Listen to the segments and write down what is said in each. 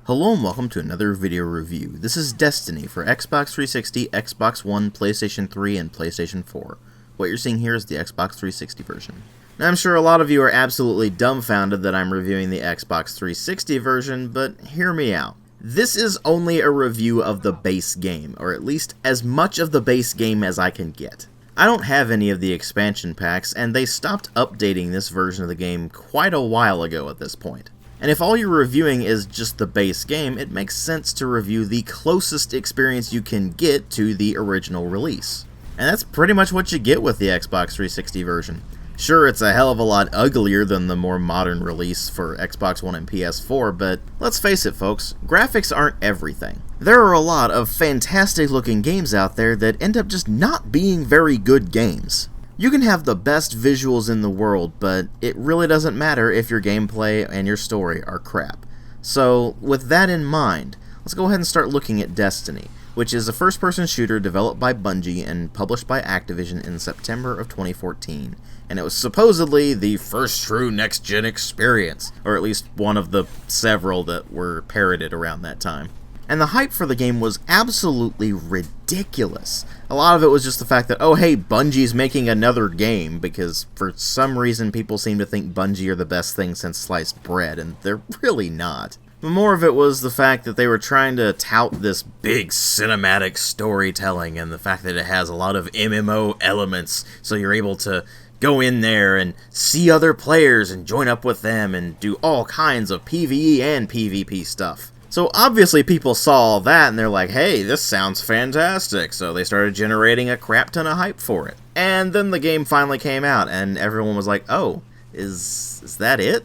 Hello and welcome to another video review. This is Destiny for Xbox 360, Xbox One, PlayStation 3, and PlayStation 4. What you're seeing here is the Xbox 360 version. Now I'm sure a lot of you are absolutely dumbfounded that I'm reviewing the Xbox 360 version, but hear me out. This is only a review of the base game, or at least as much of the base game as I can get. I don't have any of the expansion packs, and they stopped updating this version of the game quite a while ago at this point. And if all you're reviewing is just the base game, it makes sense to review the closest experience you can get to the original release. And that's pretty much what you get with the Xbox 360 version. Sure, it's a hell of a lot uglier than the more modern release for Xbox One and PS4, but let's face it folks, graphics aren't everything. There are a lot of fantastic looking games out there that end up just not being very good games. You can have the best visuals in the world, but it really doesn't matter if your gameplay and your story are crap. So, with that in mind, let's go ahead and start looking at Destiny, which is a first-person shooter developed by Bungie and published by Activision in September of 2014. And it was supposedly the first true next-gen experience, or at least one of the several that were parroted around that time. And the hype for the game was absolutely ridiculous. A lot of it was just the fact that, oh hey, Bungie's making another game, because for some reason people seem to think Bungie are the best thing since sliced bread, and they're really not. But more of it was the fact that they were trying to tout this big cinematic storytelling, and the fact that it has a lot of MMO elements, so you're able to go in there and see other players and join up with them and do all kinds of PvE and PvP stuff. So obviously people saw all that and they're like, hey, this sounds fantastic, so they started generating a crap ton of hype for it. And then the game finally came out and everyone was like, oh, is that it?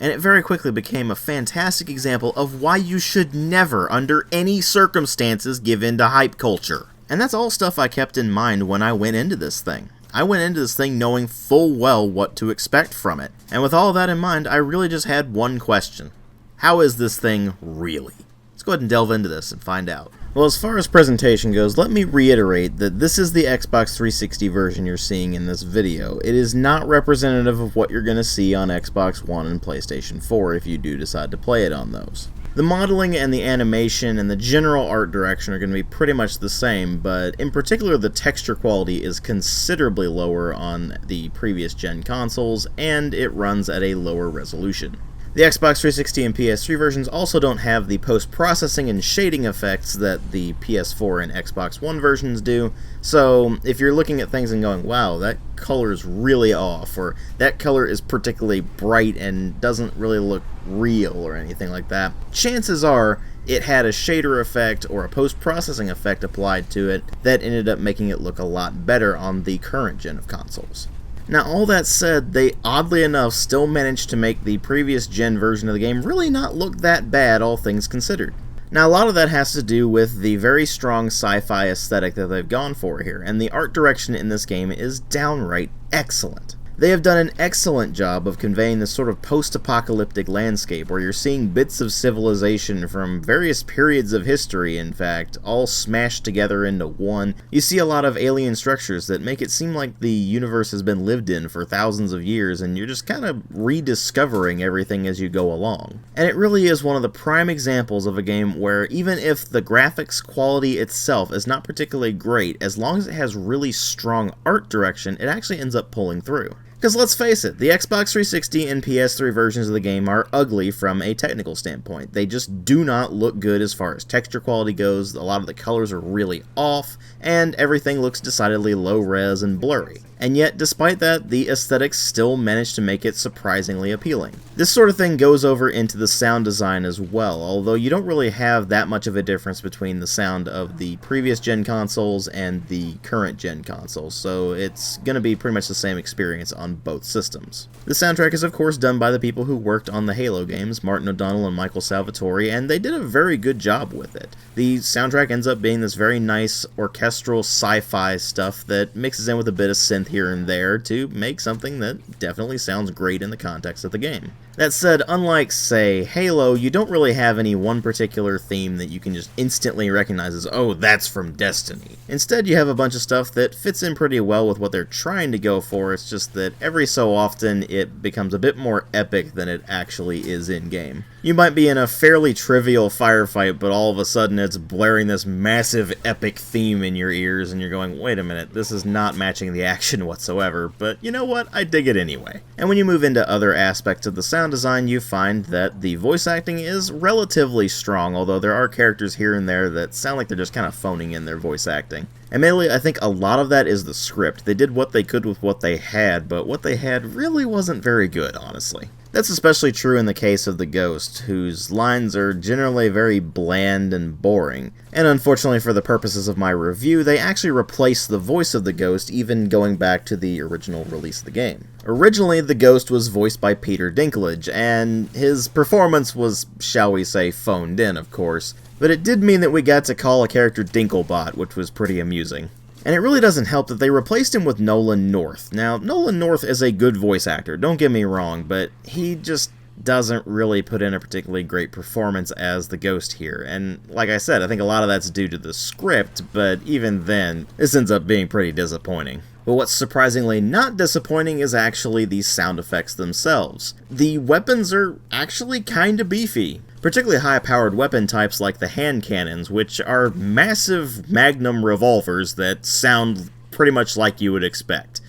And it very quickly became a fantastic example of why you should never, under any circumstances, give in to hype culture. And that's all stuff I kept in mind when I went into this thing. I went into this thing knowing full well what to expect from it. And with all that in mind, I really just had one question. How is this thing really? Let's go ahead and delve into this and find out. Well, as far as presentation goes, let me reiterate that this is the Xbox 360 version you're seeing in this video. It is not representative of what you're going to see on Xbox One and PlayStation 4 if you do decide to play it on those. The modeling and the animation and the general art direction are going to be pretty much the same, but in particular the texture quality is considerably lower on the previous gen consoles, and it runs at a lower resolution. The Xbox 360 and PS3 versions also don't have the post-processing and shading effects that the PS4 and Xbox One versions do, so if you're looking at things and going, wow, that color is really off, or that color is particularly bright and doesn't really look real or anything like that, chances are it had a shader effect or a post-processing effect applied to it that ended up making it look a lot better on the current gen of consoles. Now, all that said, they oddly enough still managed to make the previous gen version of the game really not look that bad, all things considered. Now, a lot of that has to do with the very strong sci-fi aesthetic that they've gone for here, and the art direction in this game is downright excellent. They have done an excellent job of conveying this sort of post-apocalyptic landscape where you're seeing bits of civilization from various periods of history, in fact, all smashed together into one. You see a lot of alien structures that make it seem like the universe has been lived in for thousands of years, and you're just kind of rediscovering everything as you go along. And it really is one of the prime examples of a game where even if the graphics quality itself is not particularly great, as long as it has really strong art direction, it actually ends up pulling through. Because let's face it, the Xbox 360 and PS3 versions of the game are ugly from a technical standpoint. They just do not look good as far as texture quality goes, a lot of the colors are really off, and everything looks decidedly low-res and blurry. And yet, despite that, the aesthetics still manage to make it surprisingly appealing. This sort of thing goes over into the sound design as well, although you don't really have that much of a difference between the sound of the previous gen consoles and the current gen consoles, so it's going to be pretty much the same experience on both systems. The soundtrack is of course done by the people who worked on the Halo games, Martin O'Donnell and Michael Salvatore, and they did a very good job with it. The soundtrack ends up being this very nice orchestral sci-fi stuff that mixes in with a bit of synth here and there to make something that definitely sounds great in the context of the game. That said, unlike, say, Halo, you don't really have any one particular theme that you can just instantly recognize as, oh, that's from Destiny. Instead, you have a bunch of stuff that fits in pretty well with what they're trying to go for. It's just that every so often it becomes a bit more epic than it actually is in-game. You might be in a fairly trivial firefight, but all of a sudden it's blaring this massive epic theme in your ears, and you're going, wait a minute, this is not matching the action whatsoever, but you know what, I dig it anyway. And when you move into other aspects of the sound design, you find that the voice acting is relatively strong, although there are characters here and there that sound like they're just kind of phoning in their voice acting. And mainly, I think a lot of that is the script. They did what they could with what they had, but what they had really wasn't very good, honestly. That's especially true in the case of the Ghost, whose lines are generally very bland and boring. And unfortunately for the purposes of my review, they actually replaced the voice of the Ghost, even going back to the original release of the game. Originally, the Ghost was voiced by Peter Dinklage, and his performance was, shall we say, phoned in, of course. But it did mean that we got to call a character Dinklebot, which was pretty amusing. And it really doesn't help that they replaced him with Nolan North. Now, Nolan North is a good voice actor, don't get me wrong, but he just doesn't really put in a particularly great performance as the Ghost here. And like I said, I think a lot of that's due to the script, but even then, this ends up being pretty disappointing. But what's surprisingly not disappointing is actually the sound effects themselves. The weapons are actually kinda beefy. Particularly high-powered weapon types like the hand cannons, which are massive magnum revolvers that sound pretty much like you would expect.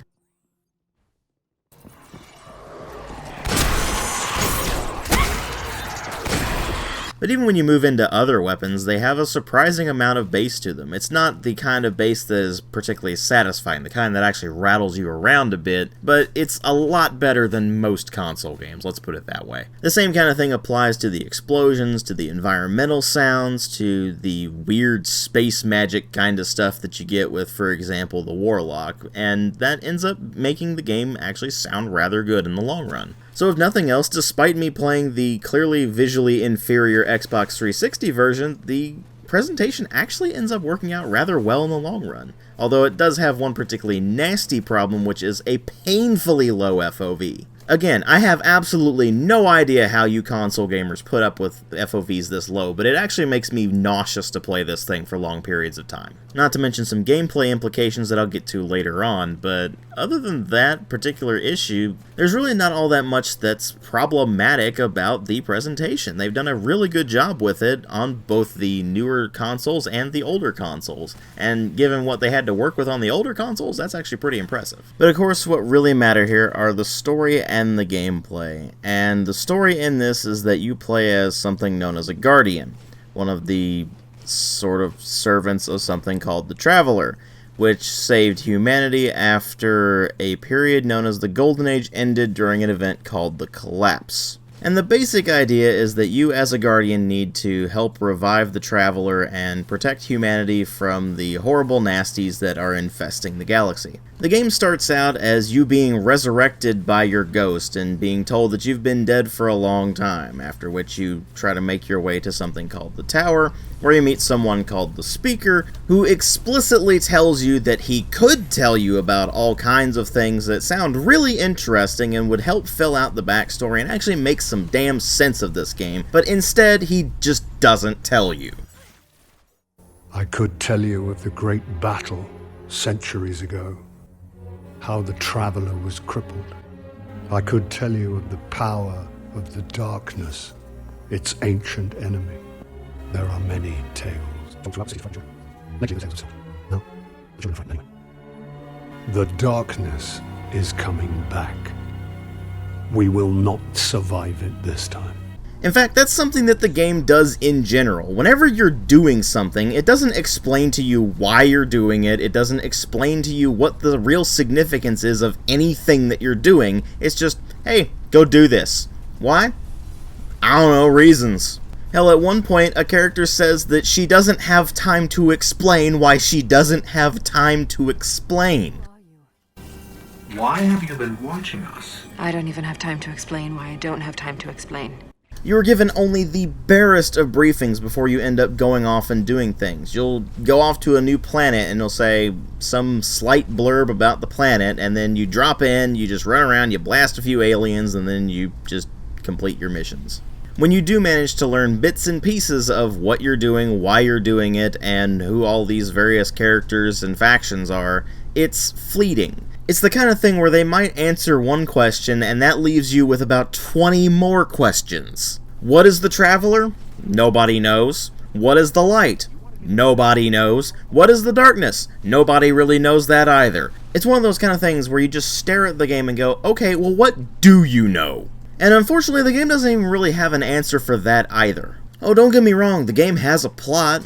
But even when you move into other weapons, they have a surprising amount of bass to them. It's not the kind of bass that is particularly satisfying, the kind that actually rattles you around a bit, but it's a lot better than most console games, let's put it that way. The same kind of thing applies to the explosions, to the environmental sounds, to the weird space magic kind of stuff that you get with, for example, the Warlock, and that ends up making the game actually sound rather good in the long run. So if nothing else, despite me playing the clearly visually inferior Xbox 360 version, the presentation actually ends up working out rather well in the long run. Although it does have one particularly nasty problem, which is a painfully low FOV. Again, I have absolutely no idea how you console gamers put up with FOVs this low, but it actually makes me nauseous to play this thing for long periods of time. Not to mention some gameplay implications that I'll get to later on, but other than that particular issue, there's really not all that much that's problematic about the presentation. They've done a really good job with it on both the newer consoles and the older consoles, and given what they had to work with on the older consoles, that's actually pretty impressive. But of course, what really matter here are the story and the gameplay, and the story in this is that you play as something known as a Guardian, one of the sort of servants of something called the Traveler, which saved humanity after a period known as the Golden Age ended during an event called the Collapse. And the basic idea is that you as a Guardian need to help revive the Traveler and protect humanity from the horrible nasties that are infesting the galaxy. The game starts out as you being resurrected by your ghost and being told that you've been dead for a long time, after which you try to make your way to something called the Tower, where you meet someone called the Speaker, who explicitly tells you that he could tell you about all kinds of things that sound really interesting and would help fill out the backstory and actually make some damn sense of this game, but instead he just doesn't tell you. I could tell you of the great battle centuries ago, how the Traveler was crippled. I could tell you of the power of the darkness, its ancient enemy. There are many tales. The darkness is coming back. We will not survive it this time. In fact, that's something that the game does in general. Whenever you're doing something, it doesn't explain to you why you're doing it, it doesn't explain to you what the real significance is of anything that you're doing. It's just, hey, go do this. Why? I don't know, reasons. Hell, at one point, a character says that she doesn't have time to explain why she doesn't have time to explain. Why have you been watching us? I don't even have time to explain why I don't have time to explain. You are given only the barest of briefings before you end up going off and doing things. You'll go off to a new planet and it'll say some slight blurb about the planet, and then you drop in, you just run around, you blast a few aliens, and then you just complete your missions. When you do manage to learn bits and pieces of what you're doing, why you're doing it, and who all these various characters and factions are, it's fleeting. It's the kind of thing where they might answer one question and that leaves you with about 20 more questions. What is the Traveler? Nobody knows. What is the Light? Nobody knows. What is the Darkness? Nobody really knows that either. It's one of those kind of things where you just stare at the game and go, okay, well, what do you know? And unfortunately, the game doesn't even really have an answer for that either. Oh, don't get me wrong, the game has a plot.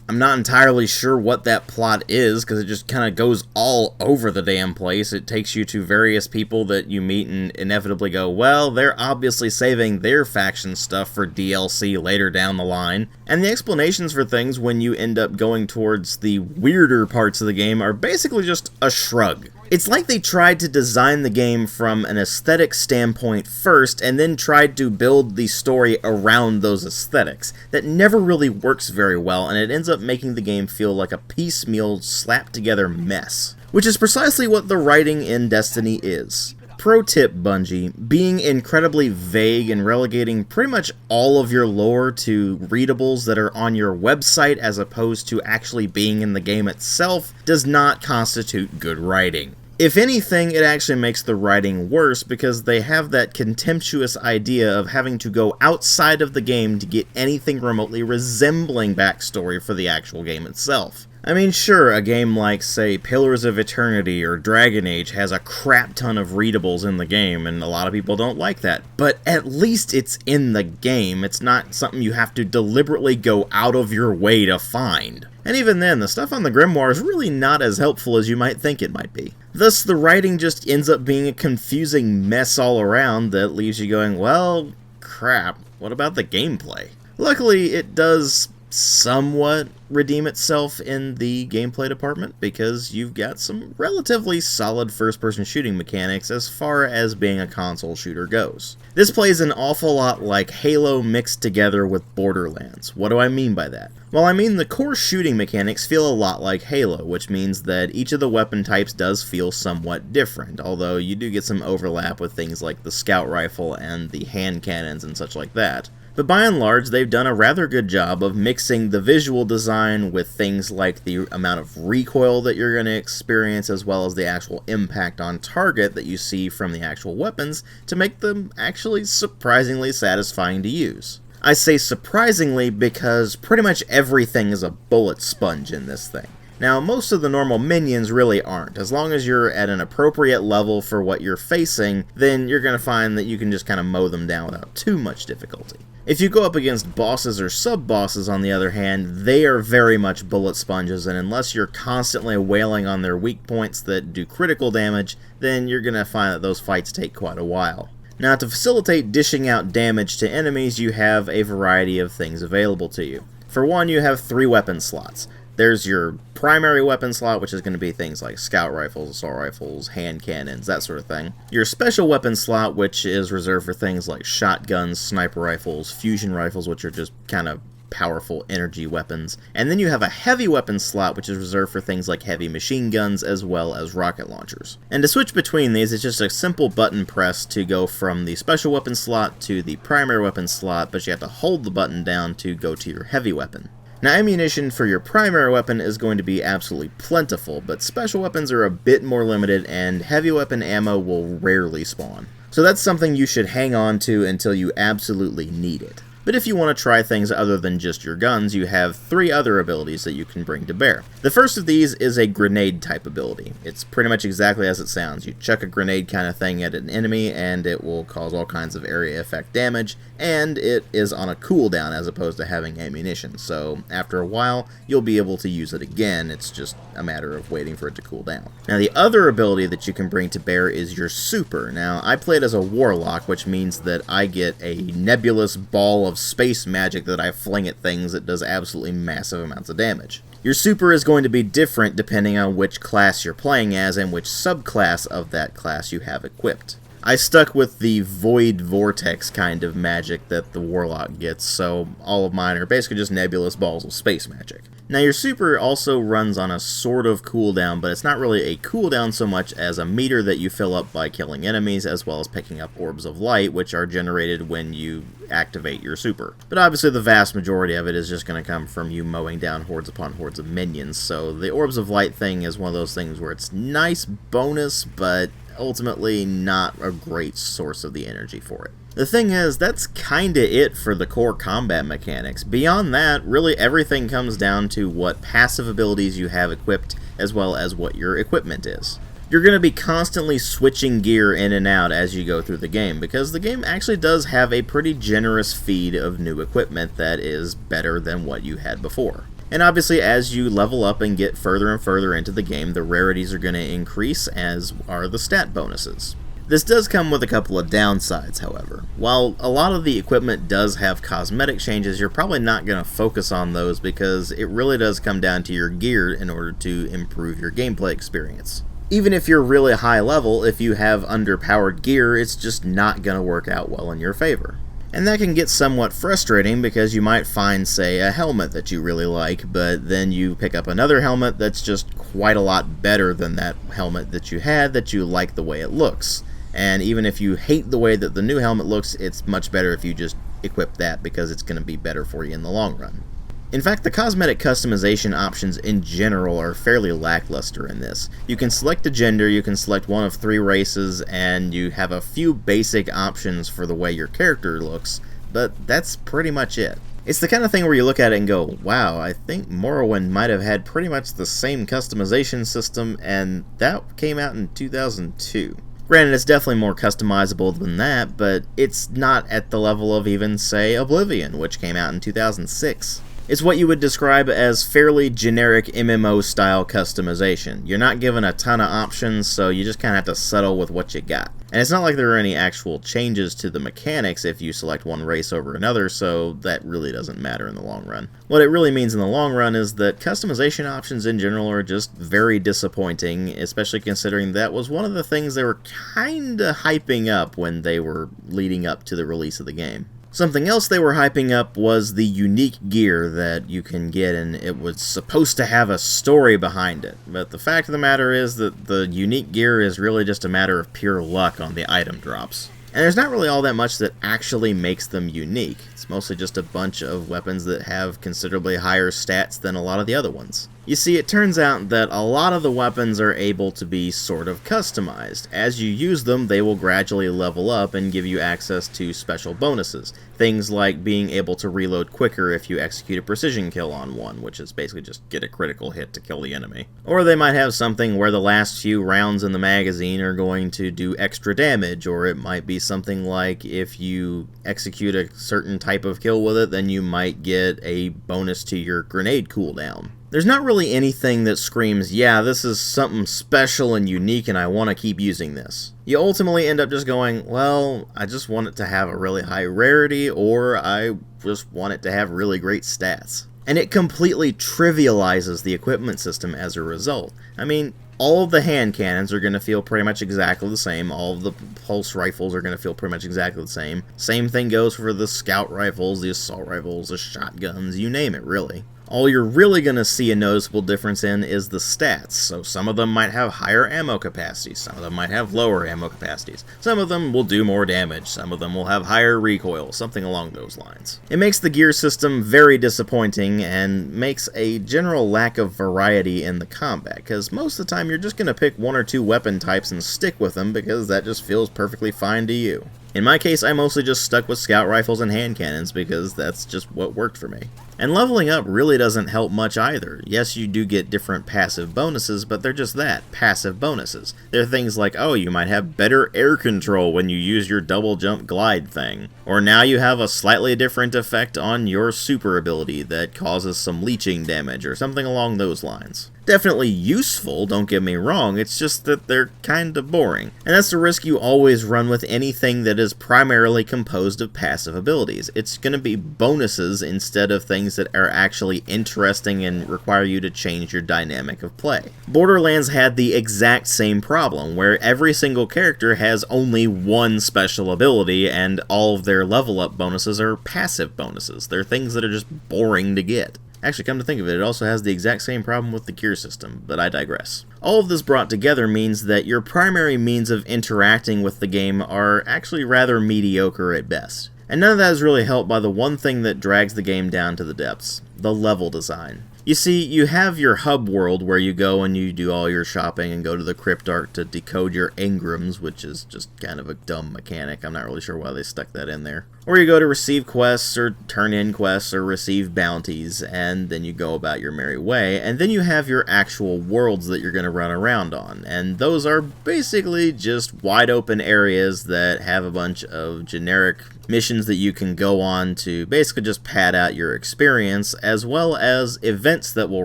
I'm not entirely sure what that plot is, because it just kind of goes all over the damn place. It takes you to various people that you meet and inevitably go, well, they're obviously saving their faction stuff for DLC later down the line. And the explanations for things when you end up going towards the weirder parts of the game are basically just a shrug. It's like they tried to design the game from an aesthetic standpoint first, and then tried to build the story around those aesthetics. That never really works very well, and it ends up making the game feel like a piecemeal, slapped together mess. Which is precisely what the writing in Destiny is. Pro tip, Bungie, being incredibly vague and relegating pretty much all of your lore to readables that are on your website as opposed to actually being in the game itself does not constitute good writing. If anything, it actually makes the writing worse because they have that contemptuous idea of having to go outside of the game to get anything remotely resembling backstory for the actual game itself. I mean, sure, a game like, say, Pillars of Eternity or Dragon Age has a crap ton of readables in the game, and a lot of people don't like that. But at least it's in the game. It's not something you have to deliberately go out of your way to find. And even then, the stuff on the Grimoire is really not as helpful as you might think it might be. Thus, the writing just ends up being a confusing mess all around that leaves you going, well, crap, what about the gameplay? Luckily, it does somewhat redeem itself in the gameplay department because you've got some relatively solid first-person shooting mechanics as far as being a console shooter goes. This plays an awful lot like Halo mixed together with Borderlands. What do I mean by that? Well, I mean the core shooting mechanics feel a lot like Halo, which means that each of the weapon types does feel somewhat different, although you do get some overlap with things like the scout rifle and the hand cannons and such like that. But by and large, they've done a rather good job of mixing the visual design with things like the amount of recoil that you're going to experience, as well as the actual impact on target that you see from the actual weapons, to make them actually surprisingly satisfying to use. I say surprisingly because pretty much everything is a bullet sponge in this thing. Now, most of the normal minions really aren't. As long as you're at an appropriate level for what you're facing, then you're going to find that you can just kind of mow them down without too much difficulty. If you go up against bosses or sub-bosses, on the other hand, they are very much bullet sponges, and unless you're constantly wailing on their weak points that do critical damage, then you're going to find that those fights take quite a while. Now, to facilitate dishing out damage to enemies, you have a variety of things available to you. For one, you have 3 weapon slots. There's your primary weapon slot, which is going to be things like scout rifles, assault rifles, hand cannons, that sort of thing. Your special weapon slot, which is reserved for things like shotguns, sniper rifles, fusion rifles, which are just kind of powerful energy weapons. And then you have a heavy weapon slot, which is reserved for things like heavy machine guns as well as rocket launchers. And to switch between these, it's just a simple button press to go from the special weapon slot to the primary weapon slot, but you have to hold the button down to go to your heavy weapon. Now, ammunition for your primary weapon is going to be absolutely plentiful, but special weapons are a bit more limited, and heavy weapon ammo will rarely spawn. So that's something you should hang on to until you absolutely need it. But if you want to try things other than just your guns, you have 3 other abilities that you can bring to bear. The first of these is a grenade type ability. It's pretty much exactly as it sounds. You chuck a grenade kind of thing at an enemy and it will cause all kinds of area effect damage, and it is on a cooldown as opposed to having ammunition. So after a while, you'll be able to use it again. It's just a matter of waiting for it to cool down. Now, the other ability that you can bring to bear is your super. Now, I played as a warlock, which means that I get a nebulous ball of space magic that I fling at things that does absolutely massive amounts of damage. Your super is going to be different depending on which class you're playing as and which subclass of that class you have equipped. I stuck with the Void Vortex kind of magic that the Warlock gets, so all of mine are basically just nebulous balls of space magic. Now your super also runs on a sort of cooldown, but it's not really a cooldown so much as a meter that you fill up by killing enemies, as well as picking up orbs of light, which are generated when you activate your super. But obviously the vast majority of it is just going to come from you mowing down hordes upon hordes of minions, so the orbs of light thing is one of those things where it's nice bonus, but ultimately not a great source of the energy for it. The thing is, that's kinda it for the core combat mechanics. Beyond that, really everything comes down to what passive abilities you have equipped, as well as what your equipment is. You're going to be constantly switching gear in and out as you go through the game, because the game actually does have a pretty generous feed of new equipment that is better than what you had before. And obviously, as you level up and get further and further into the game, the rarities are going to increase, as are the stat bonuses. This does come with a couple of downsides, however. While a lot of the equipment does have cosmetic changes, you're probably not going to focus on those because it really does come down to your gear in order to improve your gameplay experience. Even if you're really high level, if you have underpowered gear, it's just not going to work out well in your favor. And that can get somewhat frustrating because you might find, say, a helmet that you really like, but then you pick up another helmet that's just quite a lot better than that helmet that you had that you like the way it looks. And even if you hate the way that the new helmet looks, it's much better if you just equip that because it's going to be better for you in the long run. In fact, the cosmetic customization options in general are fairly lackluster in this. You can select a gender, you can select one of 3 races, and you have a few basic options for the way your character looks, but that's pretty much it. It's the kind of thing where you look at it and go, wow, I think Morrowind might have had pretty much the same customization system, and that came out in 2002. Granted, it's definitely more customizable than that, but it's not at the level of even, say, Oblivion, which came out in 2006. It's what you would describe as fairly generic MMO-style customization. You're not given a ton of options, so you just kind of have to settle with what you got. And it's not like there are any actual changes to the mechanics if you select one race over another, so that really doesn't matter in the long run. What it really means in the long run is that customization options in general are just very disappointing, especially considering that was one of the things they were kinda hyping up when they were leading up to the release of the game. Something else they were hyping up was the unique gear that you can get, and it was supposed to have a story behind it. But the fact of the matter is that the unique gear is really just a matter of pure luck on the item drops. And there's not really all that much that actually makes them unique. It's mostly just a bunch of weapons that have considerably higher stats than a lot of the other ones. You see, it turns out that a lot of the weapons are able to be sort of customized. As you use them, they will gradually level up and give you access to special bonuses. Things like being able to reload quicker if you execute a precision kill on one, which is basically just get a critical hit to kill the enemy. Or they might have something where the last few rounds in the magazine are going to do extra damage, or it might be something like if you execute a certain type of kill with it, then you might get a bonus to your grenade cooldown. There's not really anything that screams, yeah, this is something special and unique and I want to keep using this. You ultimately end up just going, well, I just want it to have a really high rarity, or I just want it to have really great stats. And it completely trivializes the equipment system as a result. I mean, all of the hand cannons are going to feel pretty much exactly the same. All of the pulse rifles are going to feel pretty much exactly the same. Same thing goes for the scout rifles, the assault rifles, the shotguns, you name it, really. All you're really going to see a noticeable difference in is the stats. So some of them might have higher ammo capacities, some of them might have lower ammo capacities, some of them will do more damage, some of them will have higher recoil, something along those lines. It makes the gear system very disappointing and makes a general lack of variety in the combat, because most of the time you're just going to pick 1 or 2 weapon types and stick with them because that just feels perfectly fine to you. In my case, I mostly just stuck with scout rifles and hand cannons because that's just what worked for me. And leveling up really doesn't help much either. Yes, you do get different passive bonuses, but they're just that, passive bonuses. They're things like, oh, you might have better air control when you use your double jump glide thing. Or now you have a slightly different effect on your super ability that causes some leeching damage or something along those lines. Definitely useful, don't get me wrong, it's just that they're kinda boring. And that's the risk you always run with anything that is primarily composed of passive abilities. It's gonna be bonuses instead of things that are actually interesting and require you to change your dynamic of play. Borderlands had the exact same problem, where every single character has only one special ability, and all of their level up bonuses are passive bonuses. They're things that are just boring to get. Actually, come to think of it, it also has the exact same problem with the gear system, but I digress. All of this brought together means that your primary means of interacting with the game are actually rather mediocre at best. And none of that is really helped by the one thing that drags the game down to the depths: the level design. You see, you have your hub world where you go and you do all your shopping and go to the Cryptarch to decode your engrams, which is just kind of a dumb mechanic. I'm not really sure why they stuck that in there. Or you go to receive quests or turn in quests or receive bounties, and then you go about your merry way, and then you have your actual worlds that you're going to run around on, and those are basically just wide open areas that have a bunch of generic missions that you can go on to basically just pad out your experience, as well as events that will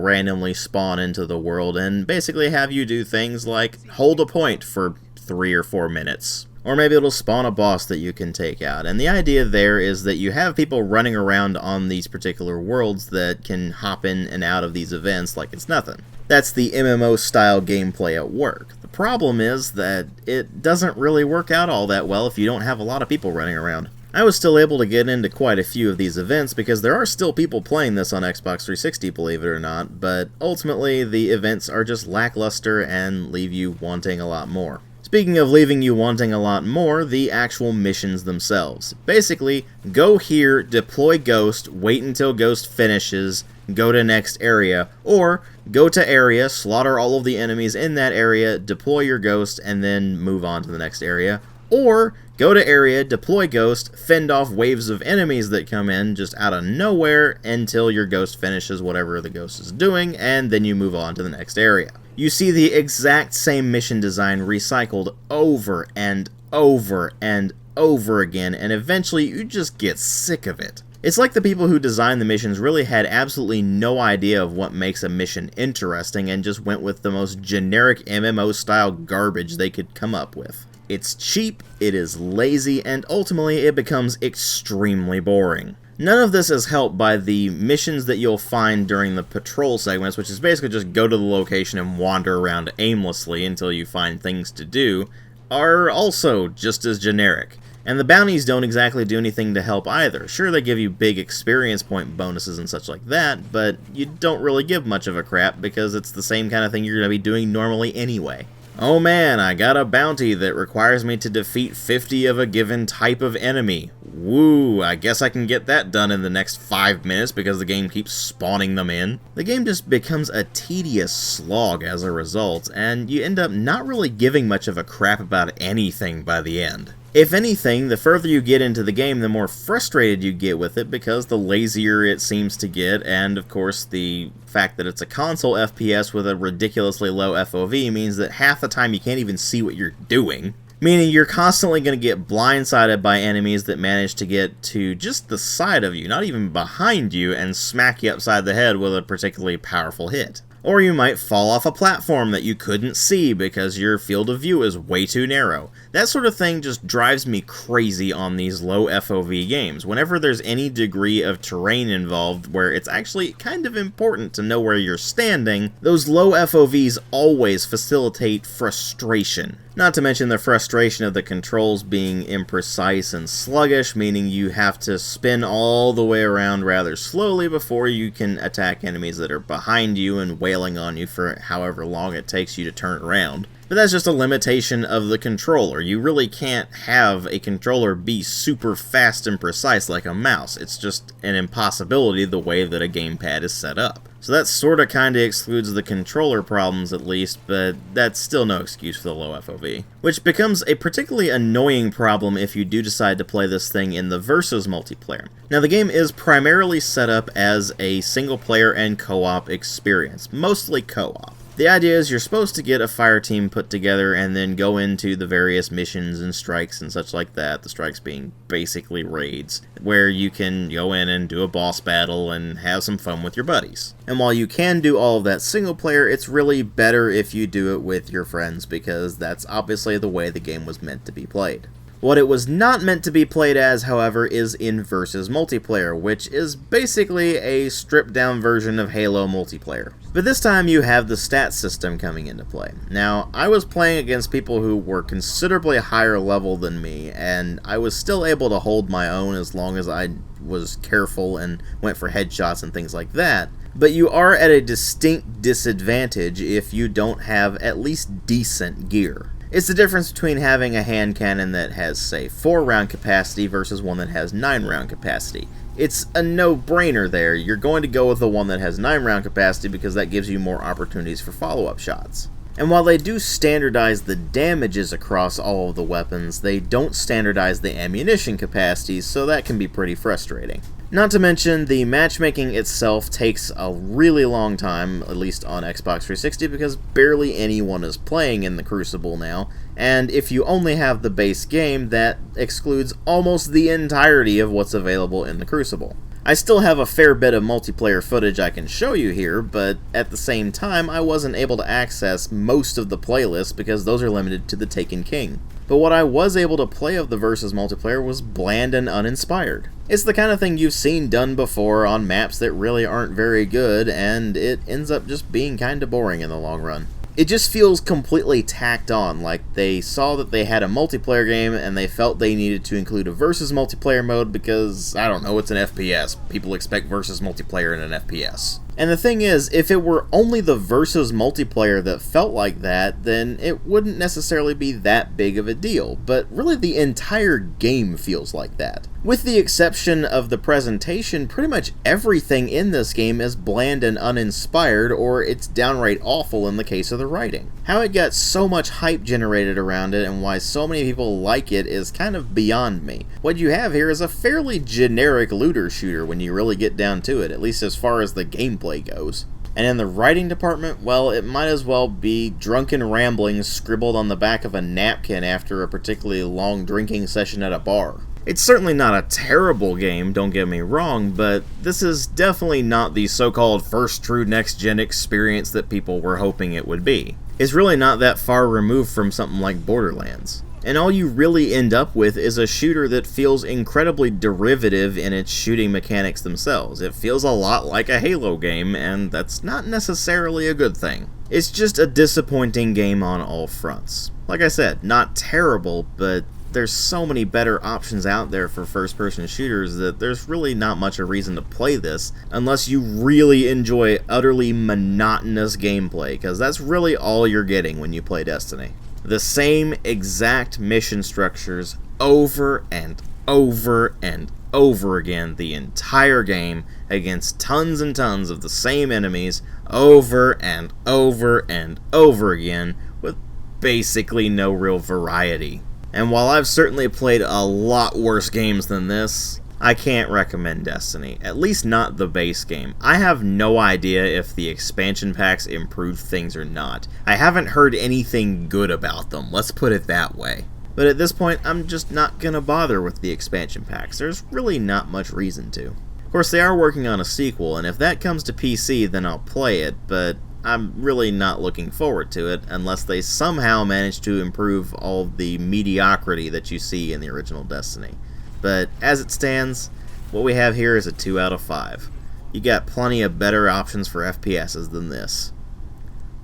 randomly spawn into the world and basically have you do things like hold a point for 3 or 4 minutes. Or maybe it'll spawn a boss that you can take out. And the idea there is that you have people running around on these particular worlds that can hop in and out of these events like it's nothing. That's the MMO style gameplay at work. The problem is that it doesn't really work out all that well if you don't have a lot of people running around. I was still able to get into quite a few of these events because there are still people playing this on Xbox 360, believe it or not, but ultimately the events are just lackluster and leave you wanting a lot more. Speaking of leaving you wanting a lot more, the actual missions themselves. Basically, go here, deploy Ghost, wait until Ghost finishes, go to next area, or go to area, slaughter all of the enemies in that area, deploy your Ghost, and then move on to the next area. Or go to area, deploy Ghost, fend off waves of enemies that come in just out of nowhere until your Ghost finishes whatever the Ghost is doing, and then you move on to the next area. You see the exact same mission design recycled over and over and over again, and eventually you just get sick of it. It's like the people who designed the missions really had absolutely no idea of what makes a mission interesting and just went with the most generic MMO-style garbage they could come up with. It's cheap, it is lazy, and ultimately it becomes extremely boring. None of this is helped by the missions that you'll find during the patrol segments, which is basically just go to the location and wander around aimlessly until you find things to do, are also just as generic. And the bounties don't exactly do anything to help either. Sure, they give you big experience point bonuses and such like that, but you don't really give much of a crap because it's the same kind of thing you're going to be doing normally anyway. Oh man, I got a bounty that requires me to defeat 50 of a given type of enemy. Woo, I guess I can get that done in the next 5 minutes because the game keeps spawning them in. The game just becomes a tedious slog as a result, and you end up not really giving much of a crap about anything by the end. If anything, the further you get into the game, the more frustrated you get with it because the lazier it seems to get, and of course the fact that it's a console FPS with a ridiculously low FOV means that half the time you can't even see what you're doing. Meaning you're constantly going to get blindsided by enemies that manage to get to just the side of you, not even behind you, and smack you upside the head with a particularly powerful hit. Or you might fall off a platform that you couldn't see because your field of view is way too narrow. That sort of thing just drives me crazy on these low FOV games. Whenever there's any degree of terrain involved where it's actually kind of important to know where you're standing, those low FOVs always facilitate frustration. Not to mention the frustration of the controls being imprecise and sluggish, meaning you have to spin all the way around rather slowly before you can attack enemies that are behind you and wailing on you for however long it takes you to turn around. But that's just a limitation of the controller. You really can't have a controller be super fast and precise like a mouse. It's just an impossibility the way that a gamepad is set up. So that sorta kinda excludes the controller problems at least, but that's still no excuse for the low FOV. Which becomes a particularly annoying problem if you do decide to play this thing in the Versus multiplayer. Now the game is primarily set up as a single player and co-op experience, mostly co-op. The idea is you're supposed to get a fire team put together and then go into the various missions and strikes and such like that, the strikes being basically raids, where you can go in and do a boss battle and have some fun with your buddies. And while you can do all of that single player, it's really better if you do it with your friends, because that's obviously the way the game was meant to be played. What it was not meant to be played as, however, is in versus multiplayer, which is basically a stripped-down version of Halo multiplayer. But this time you have the stats system coming into play. Now, I was playing against people who were considerably higher level than me, and I was still able to hold my own as long as I was careful and went for headshots and things like that. But you are at a distinct disadvantage if you don't have at least decent gear. It's the difference between having a hand cannon that has, say, 4-round capacity versus one that has 9-round capacity. It's a no-brainer there. You're going to go with the one that has 9-round capacity because that gives you more opportunities for follow-up shots. And while they do standardize the damages across all of the weapons, they don't standardize the ammunition capacities, so that can be pretty frustrating. Not to mention, the matchmaking itself takes a really long time, at least on Xbox 360, because barely anyone is playing in the Crucible now, and if you only have the base game, that excludes almost the entirety of what's available in the Crucible. I still have a fair bit of multiplayer footage I can show you here, but at the same time, I wasn't able to access most of the playlists because those are limited to the Taken King. But what I was able to play of the versus multiplayer was bland and uninspired. It's the kind of thing you've seen done before on maps that really aren't very good, and it ends up just being kinda boring in the long run. It just feels completely tacked on, like they saw that they had a multiplayer game and they felt they needed to include a versus multiplayer mode because, I don't know, it's an FPS. People expect versus multiplayer in an FPS. And the thing is, if it were only the versus multiplayer that felt like that, then it wouldn't necessarily be that big of a deal, but really the entire game feels like that. With the exception of the presentation, pretty much everything in this game is bland and uninspired, or it's downright awful in the case of the writing. How it got so much hype generated around it and why so many people like it is kind of beyond me. What you have here is a fairly generic looter shooter when you really get down to it, at least as far as the gameplay goes. And in the writing department, well, it might as well be drunken ramblings scribbled on the back of a napkin after a particularly long drinking session at a bar. It's certainly not a terrible game, don't get me wrong, but this is definitely not the so-called first true next-gen experience that people were hoping it would be. It's really not that far removed from something like Borderlands. And all you really end up with is a shooter that feels incredibly derivative in its shooting mechanics themselves. It feels a lot like a Halo game, and that's not necessarily a good thing. It's just a disappointing game on all fronts. Like I said, not terrible, but there's so many better options out there for first-person shooters that there's really not much a reason to play this unless you really enjoy utterly monotonous gameplay, because that's really all you're getting when you play Destiny. The same exact mission structures over and over and over again the entire game against tons and tons of the same enemies over and over and over again with basically no real variety. And while I've certainly played a lot worse games than this, I can't recommend Destiny, at least not the base game. I have no idea if the expansion packs improved things or not. I haven't heard anything good about them, let's put it that way. But at this point, I'm just not gonna bother with the expansion packs. There's really not much reason to. Of course, they are working on a sequel, and if that comes to PC, then I'll play it, but I'm really not looking forward to it unless they somehow manage to improve all the mediocrity that you see in the original Destiny. But as it stands, what we have here is a 2 out of 5. You got plenty of better options for FPSs than this.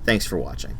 Thanks for watching.